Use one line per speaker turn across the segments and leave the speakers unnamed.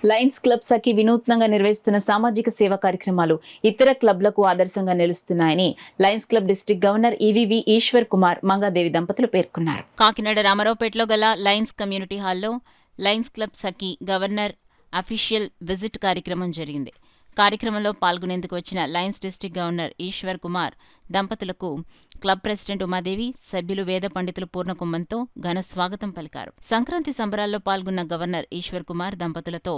Lions club సఖి వినూత్నంగా నిర్వహిస్తున్న సామాజిక సేవా కార్యక్రమాలు ఇతర క్లబ్లకు ఆదర్శంగా నిలుస్తున్నాయని lions club district governor EVV Eshwar Kumar Mangadevi దంపతులు పేర్కొన్నారు. కాకినాడ రామారావుపేటలో గల లయన్స్ కమ్యూనిటీ హాల్లో lions club Sakhi governor official visit కార్యక్రమం జరిగింది. కార్యక్రమంలో పాల్గొనేందుకు వచ్చిన lions district governor Eshwar Kumar దంపతులకు క్లబ్ ప్రెసిడెంట్ ఉమాదేవి, సభ్యులు వేద పండితులు పూర్ణకుంభంతో ఘన స్వాగతం పలికారు. సంక్రాంతి సంబరాల్లో పాల్గొన్న గవర్నర్ ఈశ్వర్ కుమార్ దంపతులతో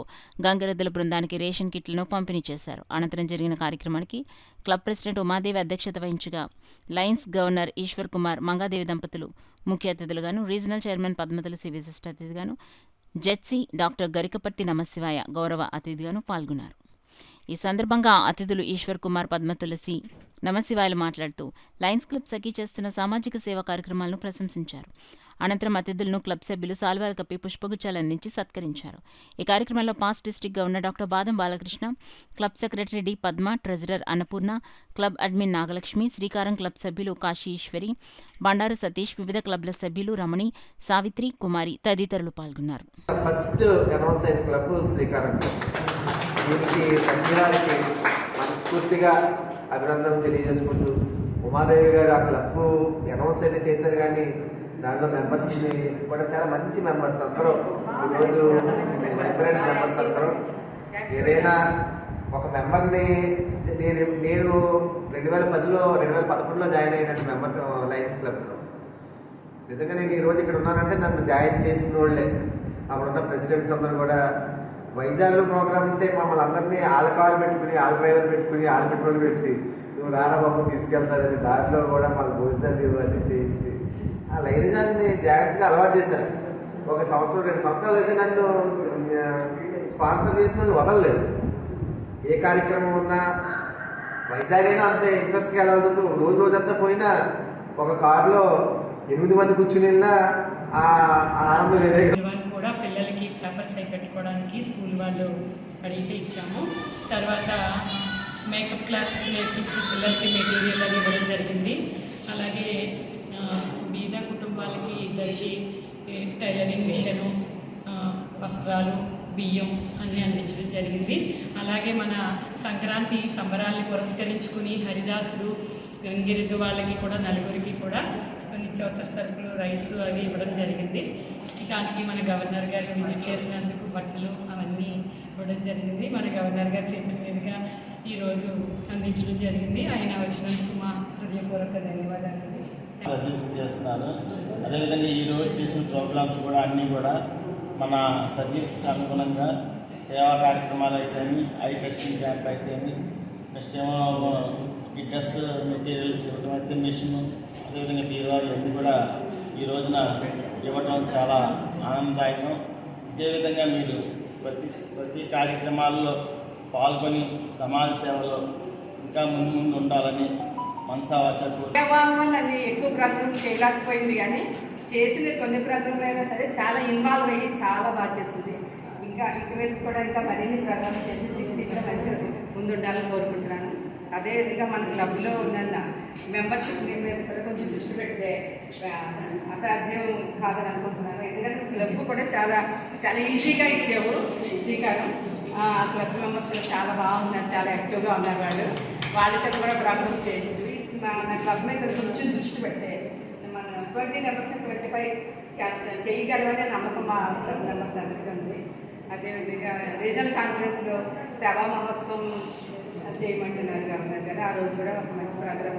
గంగిరెద్దుల బృందానికి రేషన్ కిట్లను పంపిణీ చేశారు. అనంతరం జరిగిన కార్యక్రమానికి క్లబ్ ప్రెసిడెంట్ ఉమాదేవి అధ్యక్షత వహించగా లయన్స్ గవర్నర్ ఈశ్వర్ కుమార్ మంగాదేవి దంపతులు ముఖ్య అతిథులుగాను, రీజనల్ చైర్మన్ పద్మతుల సి విశిష్ట అతిథిగాను, జెడ్సీ డాక్టర్ గరికపర్తి నమశివాయ గౌరవ అతిథిగాను పాల్గొన్నారు. ఈ సందర్భంగా అతిథులు ఈశ్వర్ కుమార్, పద్మతులసి నమశివాయలు మాట్లాడుతూ లయన్స్ క్లబ్ సఖి చేస్తున్న సామాజిక సేవా కార్యక్రమాలను ప్రశంసించారు. అనంతరం అతిథులను క్లబ్ సభ్యులు సాల్వాలు కప్పి పుష్పగుచ్చాలు అందించి సత్కరించారు. ఈ కార్యక్రమంలో past district governor doctor Badam Balakrishna, club secretary D Padma, treasurer Annapurna, club admin Nagalakshmi, Srikaram club సభ్యులు కాశీ ఈశ్వరి, బండారు సతీష్, వివిధ క్లబ్ల సభ్యులు రమణి, సావిత్రి, కుమారి తదితరులు పాల్గొన్నారు.
దీనికి సభ్యురాలకి మనస్ఫూర్తిగా అభినందనలు తెలియజేసుకుంటూ, ఉమాదేవి గారు ఆ క్లబ్ అనౌన్స్ అయితే చేశారు, కానీ దాంట్లో మెంబర్స్ని కూడా చాలా మంచి మెంబర్స్ అందరూ, ఈరోజు వైబ్రెంట్ మెంబర్స్ అందరూ. ఏదైనా ఒక మెంబర్ని నేను 2010లో 2011లో జాయిన్ అయినట్టు మెంబర్ లయన్స్ క్లబ్లో. నిజంగా నేను ఈరోజు ఇక్కడ ఉన్నానంటే నన్ను జాయిన్ చేసిన వాళ్ళే. అప్పుడున్న ప్రెసిడెంట్స్ అందరూ కూడా వైజాగ్లో ప్రోగ్రామ్ ఉంటే మమ్మల్ని అందరినీ ఆళ్ళ కారు పెట్టుకుని, ఆళ్ళ డ్రైవర్ పెట్టుకుని, ఆళ్ళ పెట్రోల్ పెట్టి నువ్వు రారా బాబు తీసుకెళ్తారని దారిలో కూడా మాకు భోజనాలు ఇవన్నీ చేయించి ఆ లైనిజాన్ని జాగ్రత్తగా అలవాటు చేశారు. 1 సంవత్సరం 2 సంవత్సరాలు అయితే నన్ను స్పాన్సర్ చేసిన వాళ్ళు వదలలేదు. ఏ కార్యక్రమం ఉన్నా వైజాగ్ అయినా అంతే ఇంట్రెస్ట్గా వెళ్ళాల్సి, రోజంతా పోయినా ఒక కారులో 8 మంది కూర్చుని వెళ్ళినా ఆ ఆనందం వేరే.
కూడా పిల్లలకి పేపర్స్ అయి పెట్టుకోవడానికి స్కూల్ వాళ్ళు అడిగితే ఇచ్చాము. తర్వాత మేకప్ క్లాసెస్ నేర్పించిన పిల్లలకి మెటీరియల్ అది ఇవ్వడం జరిగింది. అలాగే బీద కుటుంబాలకి ఇద్దరికి టైలరింగ్ మిషను, వస్త్రాలు, బియ్యం అన్నీ అందించడం జరిగింది. అలాగే మన సంక్రాంతి సంబరాల్ని పురస్కరించుకుని హరిదాసులు, గంగిరెద్దు వాళ్ళకి కూడా 4గురికి కూడా నిత్యావసర సరుకులు, రైస్ అవి ఇవ్వడం జరిగింది. దానికి మన గవర్నర్ గారు విజిట్ చేసినందుకు బట్టలు అవన్నీ ఇవ్వడం జరిగింది. మన గవర్నర్ గారు చేతుల మీదుగా ఈరోజు అందించడం జరిగింది. ఆయన వచ్చినందుకు మా హృదయపూర్వక ధన్యవాదాలు
చేస్తున్నారు. అదేవిధంగా ఈరోజు చేసిన ప్రోగ్రామ్స్ కూడా అన్నీ కూడా మన సర్వీస్కి అనుగుణంగా సేవా కార్యక్రమాలు అయితేని, ఐ టెస్టింగ్ క్యాంప్ అయితేని, నెక్స్ట్ ఏమో ఈ డ్రెస్ మెటీరియల్స్ ఇవ్వడం అయితే, మిషన్, అదేవిధంగా తీరువారు అన్నీ కూడా ఈ రోజున ఇవ్వడం చాలా ఆనందదాయకం. ఇదేవిధంగా మీరు ప్రతి కార్యక్రమాల్లో పాల్గొని సమాజ సేవలో ఇంకా ముందు ఉండాలని మనసా వాచకు.
వల్ల ఎక్కువ ప్రకటన చేయలేకపోయింది, కానీ చేసిన కొన్ని ప్రకటనలైనా సరే చాలా ఇన్వాల్వ్ అయ్యి చాలా బాగా చేసింది. ఇంకా ఇటువైపు కూడా ఇంకా మరిన్ని ప్రకటన చేసి డిస్ట్రిక్ట్లో మంచిగా ముందుండాలని కోరుకుంటున్నాను. అదేవిధంగా మన క్లబ్లో ఉన్న మెంబర్షిప్ మీద కూడా కొంచెం దృష్టి పెడితే అసాధ్యం కాదని అనుకుంటున్నాను. ఎందుకంటే క్లబ్ కూడా చాలా చాలా ఈజీగా ఇచ్చావు శ్రీకారం. క్లబ్ మెంబర్స్ కూడా చాలా బాగున్నారు, చాలా యాక్టివ్గా ఉన్నారు. వాళ్ళ చేత కూడా ప్రోగ్రామ్స్ చేయొచ్చు. మన క్లబ్ మీద కొంచెం దృష్టి పెడితే మన 20 మెంబర్స్ 25 చేయగలమనే నమ్మకం మా క్లబ్ మెంబర్స్ అందరికీ ఉంది. అదేవిధంగా రీజనల్ కాన్ఫరెన్స్లో సేవా మహోత్సవం చేయమంటున్నారు గవర్నర్ గారు. ఆ రోజు కూడా ఒక మంచి ప్రోగ్రాం